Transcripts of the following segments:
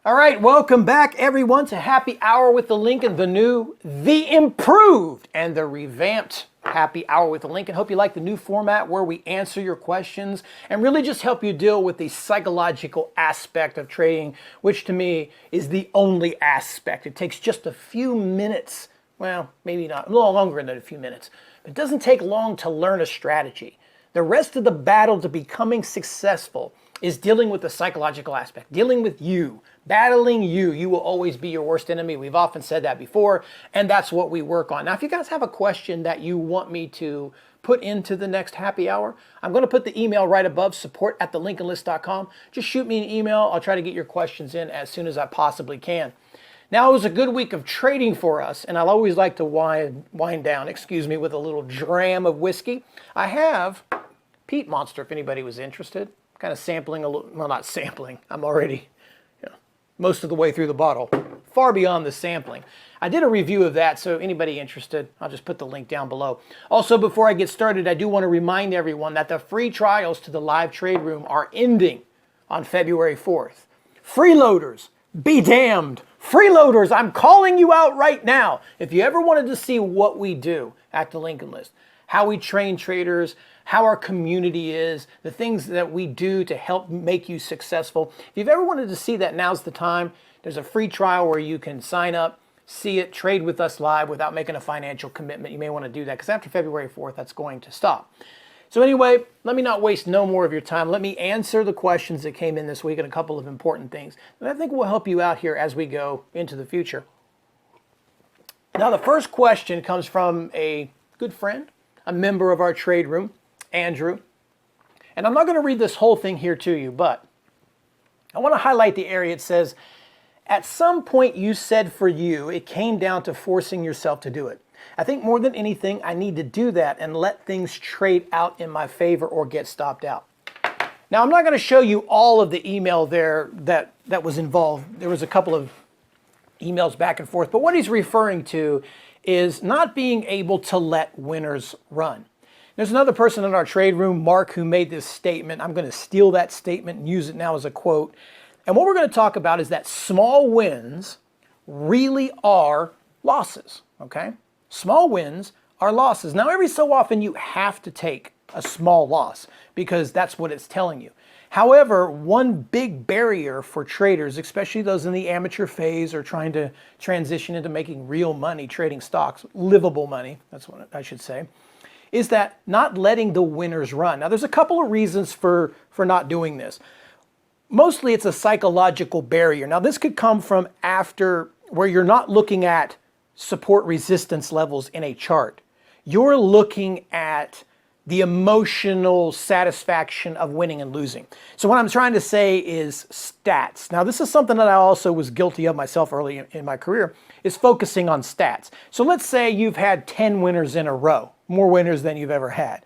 All right, welcome back everyone to Happy Hour with the Lincoln, the new, the improved, and the revamped Happy Hour with the Lincoln. Hope you like the new format where we answer your questions and really just help you deal with the psychological aspect of trading, which to me is the only aspect. It takes just a few minutes, well, maybe not, a little longer than a few minutes. But it doesn't take long to learn a strategy. The rest of the battle to becoming successful is dealing with the psychological aspect, dealing with you, battling you. You will always be your worst enemy. We've often said that before, and that's what we work on. Now, if you guys have a question that you want me to put into the next happy hour, I'm going to put the email right above, support@thelincolnlist.com. Just shoot me an email. I'll try to get your questions in as soon as I possibly can. Now, it was a good week of trading for us, and I'll always like to wind down, with a little dram of whiskey. I have Peat Monster, if anybody was interested. Kind of sampling a little, well, not sampling. I'm already most of the way through the bottle, far beyond the sampling. I did a review of that, so anybody interested, I'll just put the link down below. Also, before I get started, I do want to remind everyone that the free trials to the live trade room are ending on February 4th. Freeloaders, be damned. Freeloaders, I'm calling you out right now. If you ever wanted to see what we do at the Lincoln List, how we train traders, how our community is, the things that we do to help make you successful. If you've ever wanted to see that, now's the time. There's a free trial where you can sign up, see it, trade with us live without making a financial commitment. You may want to do that because after February 4th, that's going to stop. So anyway, let me not waste no more of your time. Let me answer the questions that came in this week and a couple of important things that I think will help you out here as we go into the future. Now, the first question comes from a good friend, a member of our trade room, Andrew. And I'm not going to read this whole thing here to you, but I want to highlight the area. It says, at some point you said for you, it came down to forcing yourself to do it. I think more than anything, I need to do that and let things trade out in my favor or get stopped out. Now, I'm not going to show you all of the email there that was involved. There was a couple of emails back and forth, but what he's referring to is not being able to let winners run. There's another person in our trade room, Mark, who made this statement. I'm going to steal that statement and use it now as a quote. And what we're going to talk about is that small wins really are losses, okay? Small wins are losses. Now, every so often you have to take a small loss because that's what it's telling you. However, one big barrier for traders, especially those in the amateur phase or trying to transition into making real money, trading stocks, livable money, that's what I should say, is that not letting the winners run. Now, there's a couple of reasons for not doing this. Mostly it's a psychological barrier. Now, this could come from after where you're not looking at support resistance levels in a chart. You're looking at the emotional satisfaction of winning and losing. So what I'm trying to say is stats. Now, this is something that I also was guilty of myself early in my career, is focusing on stats. So let's say you've had 10 winners in a row, more winners than you've ever had.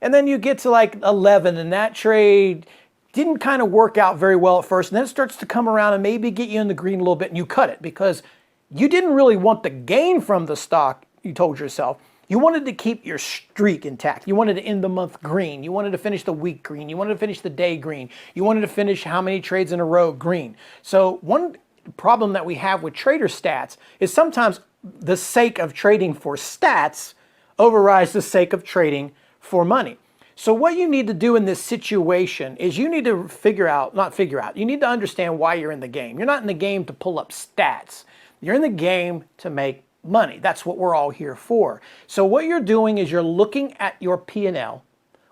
And then you get to like 11 and that trade didn't kind of work out very well at first. And then it starts to come around and maybe get you in the green a little bit and you cut it because you didn't really want the gain from the stock, you told yourself. You wanted to keep your streak intact. You wanted to end the month green. You wanted to finish the week green. You wanted to finish the day green. You wanted to finish how many trades in a row green. So one problem that we have with trader stats is sometimes the sake of trading for stats overrides the sake of trading for money. So what you need to do in this situation is you need to you need to understand why you're in the game. You're not in the game to pull up stats. You're in the game to make money. That's what we're all here for. So what you're doing is you're looking at your P&L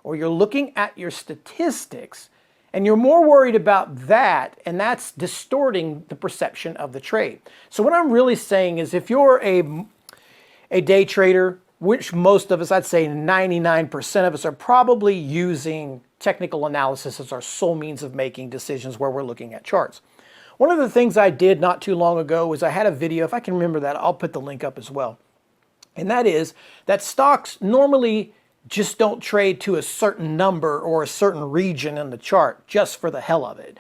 or you're looking at your statistics and you're more worried about that, and that's distorting the perception of the trade. So what I'm really saying is if you're a day trader, which most of us, I'd say 99% of us are probably using technical analysis as our sole means of making decisions where we're looking at charts. One of the things I did not too long ago was I had a video, if I can remember that, I'll put the link up as well. And that is that stocks normally just don't trade to a certain number or a certain region in the chart just for the hell of it.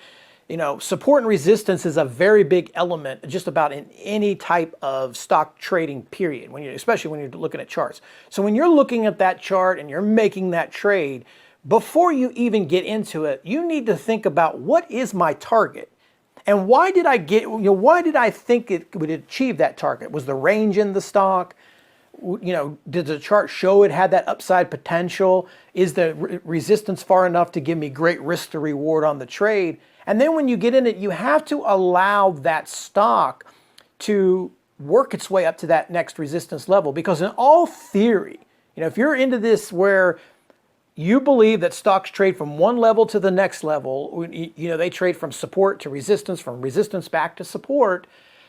You know, support and resistance is a very big element just about in any type of stock trading period, especially when you're looking at charts. So when you're looking at that chart and you're making that trade, before you even get into it, you need to think about what is my target? And why did I why did I think it would achieve that target? Was the range in the stock? Did the chart show it had that upside potential? Is the resistance far enough to give me great risk to reward on the trade? And then when you get in it, you have to allow that stock to work its way up to that next resistance level. Because in all theory, if you're into this where you believe that stocks trade from one level to the next level, they trade from support to resistance, from resistance back to support,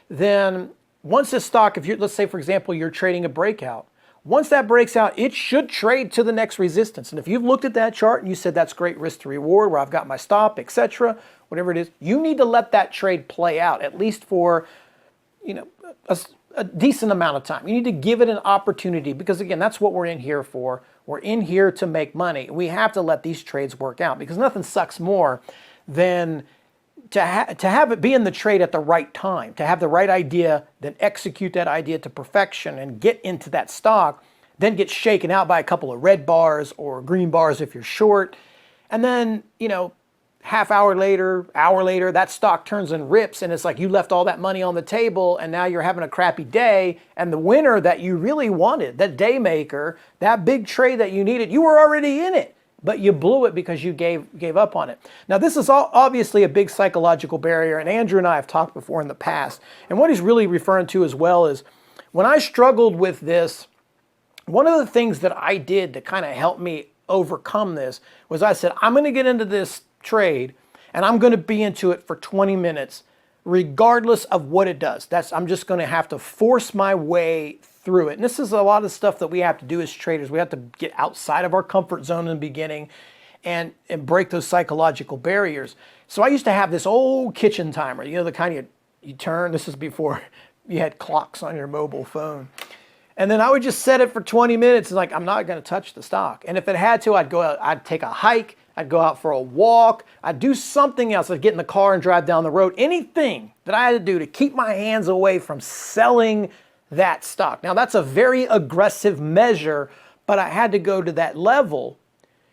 then once this stock, let's say, for example, you're trading a breakout, once that breaks out, it should trade to the next resistance. And if you've looked at that chart and you said that's great risk to reward, where I've got my stop, etc., whatever it is, you need to let that trade play out, at least for, a decent amount of time. You need to give it an opportunity, because again, that's what we're in here for. We're in here to make money. We have to let these trades work out, because nothing sucks more than to have it be in the trade at the right time, to have the right idea, then execute that idea to perfection and get into that stock, then get shaken out by a couple of red bars or green bars if you're short. And then, half hour later, that stock turns and rips, and it's like you left all that money on the table, and now you're having a crappy day, and the winner that you really wanted, that day maker, that big trade that you needed, you were already in it, but you blew it because you gave up on it. Now, this is obviously a big psychological barrier, and Andrew and I have talked before in the past, and what he's really referring to as well is when I struggled with this, one of the things that I did to kind of help me overcome this was I said, I'm going to get into this trade and I'm going to be into it for 20 minutes regardless of what it does. I'm just going to have to force my way through it. And this is a lot of stuff that we have to do as traders. We have to get outside of our comfort zone in the beginning and break those psychological barriers. So I used to have this old kitchen timer, the kind you turn. This is before you had clocks on your mobile phone. And then I would just set it for 20 minutes. It's like, I'm not going to touch the stock. And if it had to, I'd go out, I'd take a hike, I'd go out for a walk, I'd do something else. I'd get in the car and drive down the road. Anything that I had to do to keep my hands away from selling that stock. Now, that's a very aggressive measure, but I had to go to that level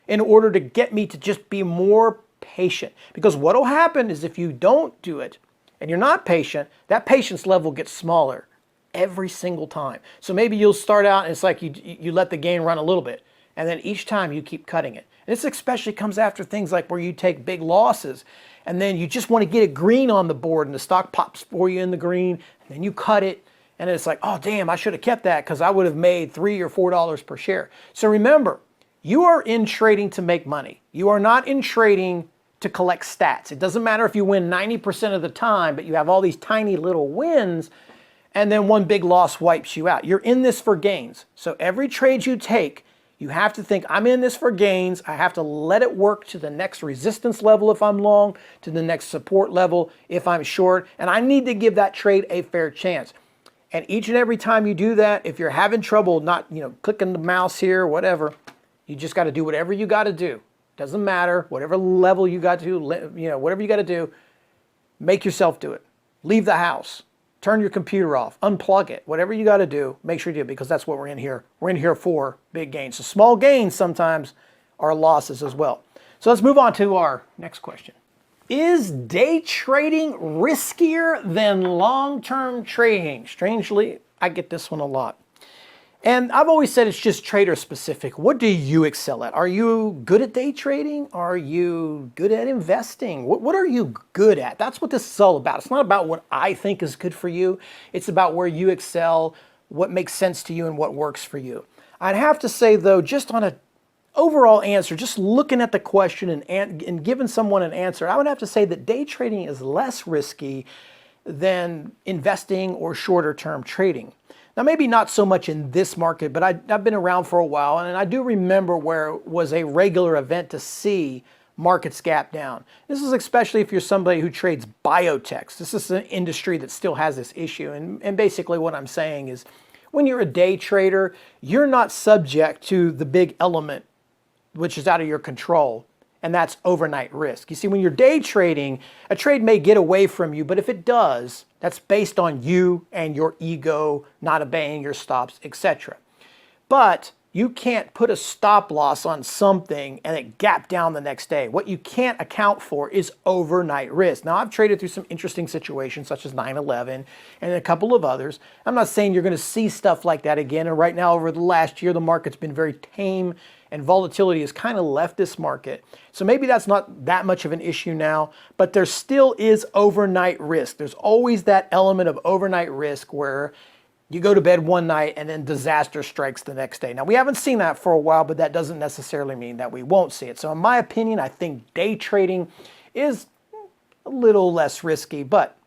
in order to get me to just be more patient. Because what will happen is if you don't do it and you're not patient, that patience level gets smaller every single time. So maybe you'll start out and it's like you let the gain run a little bit, and then each time you keep cutting it. And this especially comes after things like where you take big losses and then you just want to get it green on the board and the stock pops for you in the green, and then you cut it and it's like, oh damn, I should have kept that because I would have made $3 or $4 per share. So remember, you are in trading to make money. You are not in trading to collect stats. It doesn't matter if you win 90% of the time, but you have all these tiny little wins and then one big loss wipes you out. You're in this for gains. So every trade you take, you have to think, I'm in this for gains. I have to let it work to the next resistance level if I'm long, to the next support level if I'm short, and I need to give that trade a fair chance. And each and every time you do that, if you're having trouble not, clicking the mouse here, whatever, you just got to do whatever you got to do. Doesn't matter, whatever level you got to, whatever you got to do, make yourself do it. Leave the house. Turn your computer off, unplug it, whatever you got to do, make sure you do it, because that's what we're in here. We're in here for big gains. So small gains sometimes are losses as well. So let's move on to our next question. Is day trading riskier than long-term trading? Strangely, I get this one a lot. And I've always said it's just trader specific. What do you excel at? Are you good at day trading? Are you good at investing? What are you good at? That's what this is all about. It's not about what I think is good for you. It's about where you excel, what makes sense to you, and what works for you. I'd have to say, though, just on an overall answer, just looking at the question and giving someone an answer, I would have to say that day trading is less risky than investing or shorter term trading. Now, maybe not so much in this market, but I've been around for a while, and I do remember where it was a regular event to see markets gap down. This is especially if you're somebody who trades biotechs. This is an industry that still has this issue, and basically what I'm saying is when you're a day trader, you're not subject to the big element which is out of your control, and that's overnight risk. You see, when you're day trading, a trade may get away from you, but if it does, that's based on you and your ego not obeying your stops, etc. But you can't put a stop loss on something and it gap down the next day. What you can't account for is overnight risk. Now, I've traded through some interesting situations such as 9/11 and a couple of others. I'm not saying you're going to see stuff like that again. And right now, over the last year, the market's been very tame and volatility has kind of left this market. So maybe that's not that much of an issue now, but there still is overnight risk. There's always that element of overnight risk where you go to bed one night and then disaster strikes the next day. Now, we haven't seen that for a while, but that doesn't necessarily mean that we won't see it. So in my opinion, I think day trading is a little less risky, but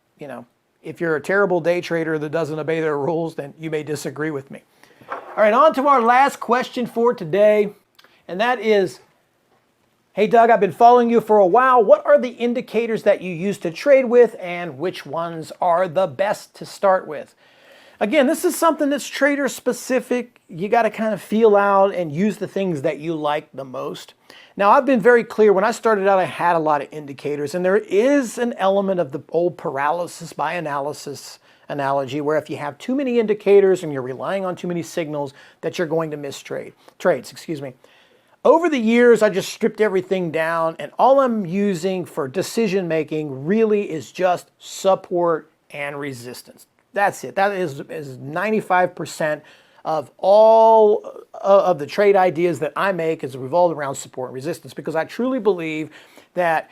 if you're a terrible day trader that doesn't obey their rules, then you may disagree with me. All right, on to our last question for today, and that is, hey Doug, I've been following you for a while. What are the indicators that you use to trade with, and which ones are the best to start with? Again, this is something that's trader specific. You got to kind of feel out and use the things that you like the most. Now, I've been very clear. When I started out, I had a lot of indicators, and there is an element of the old paralysis by analysis analogy where if you have too many indicators and you're relying on too many signals that you're going to miss trades. Over the years, I just stripped everything down, and all I'm using for decision making really is just support and resistance. That's it. That is 95% of all of the trade ideas that I make is revolved around support and resistance, because I truly believe that,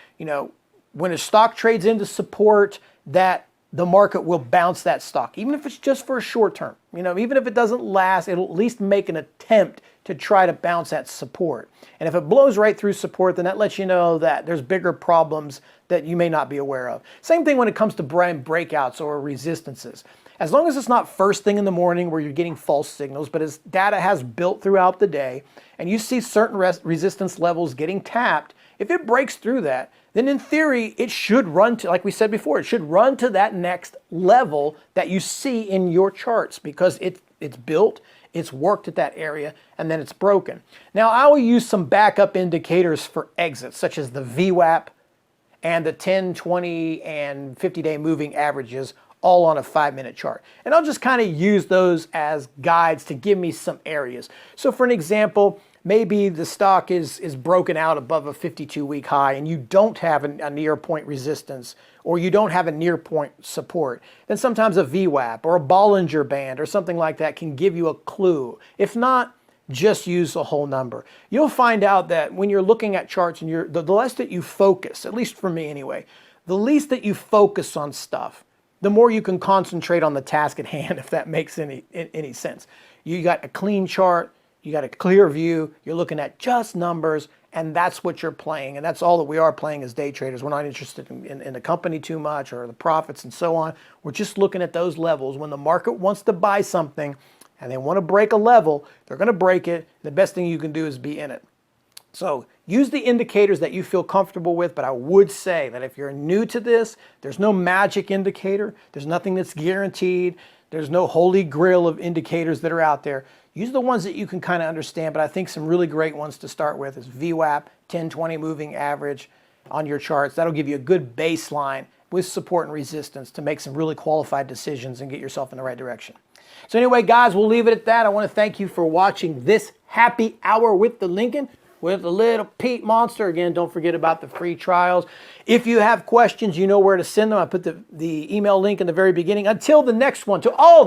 when a stock trades into support, that the market will bounce that stock, even if it's just for a short term. Even if it doesn't last, it'll at least make an attempt to try to bounce that support. And if it blows right through support, then that lets you know that there's bigger problems that you may not be aware of. Same thing when it comes to breakouts or resistances. As long as it's not first thing in the morning where you're getting false signals, but as data has built throughout the day and you see certain resistance levels getting tapped, if it breaks through that, then in theory, it should run to, like we said before, it should run to that next level that you see in your charts, because it's built, it's worked at that area, and then it's broken. Now, I will use some backup indicators for exits, such as the VWAP and the 10, 20, and 50-day moving averages, all on a 5-minute chart. And I'll just kind of use those as guides to give me some areas. So for an example, maybe the stock is broken out above a 52-week high and you don't have a near point resistance, or you don't have a near point support, then sometimes a VWAP or a Bollinger Band or something like that can give you a clue. If not, just use a whole number. You'll find out that when you're looking at charts and the less that you focus, at least for me anyway, the least that you focus on stuff, the more you can concentrate on the task at hand, if that makes any sense. You got a clean chart, you got a clear view, you're looking at just numbers, and that's what you're playing. And that's all that we are playing as day traders. We're not interested in the company too much or the profits and so on. We're just looking at those levels. When the market wants to buy something and they want to break a level, they're going to break it. The best thing you can do is be in it. So use the indicators that you feel comfortable with, but I would say that if you're new to this, there's no magic indicator. There's nothing that's guaranteed. There's no holy grail of indicators that are out there. Use the ones that you can kind of understand, but I think some really great ones to start with is VWAP, 10-20 moving average on your charts. That'll give you a good baseline with support and resistance to make some really qualified decisions and get yourself in the right direction. So anyway, guys, we'll leave it at that. I want to thank you for watching this happy hour with the Lincoln, with the little Pete Monster. Again, don't forget about the free trials. If you have questions, you know where to send them. I put the email link in the very beginning. Until the next one, to all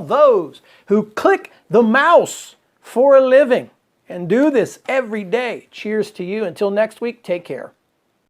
those who click the mouse for a living and do this every day, cheers to you. Until next week, take care.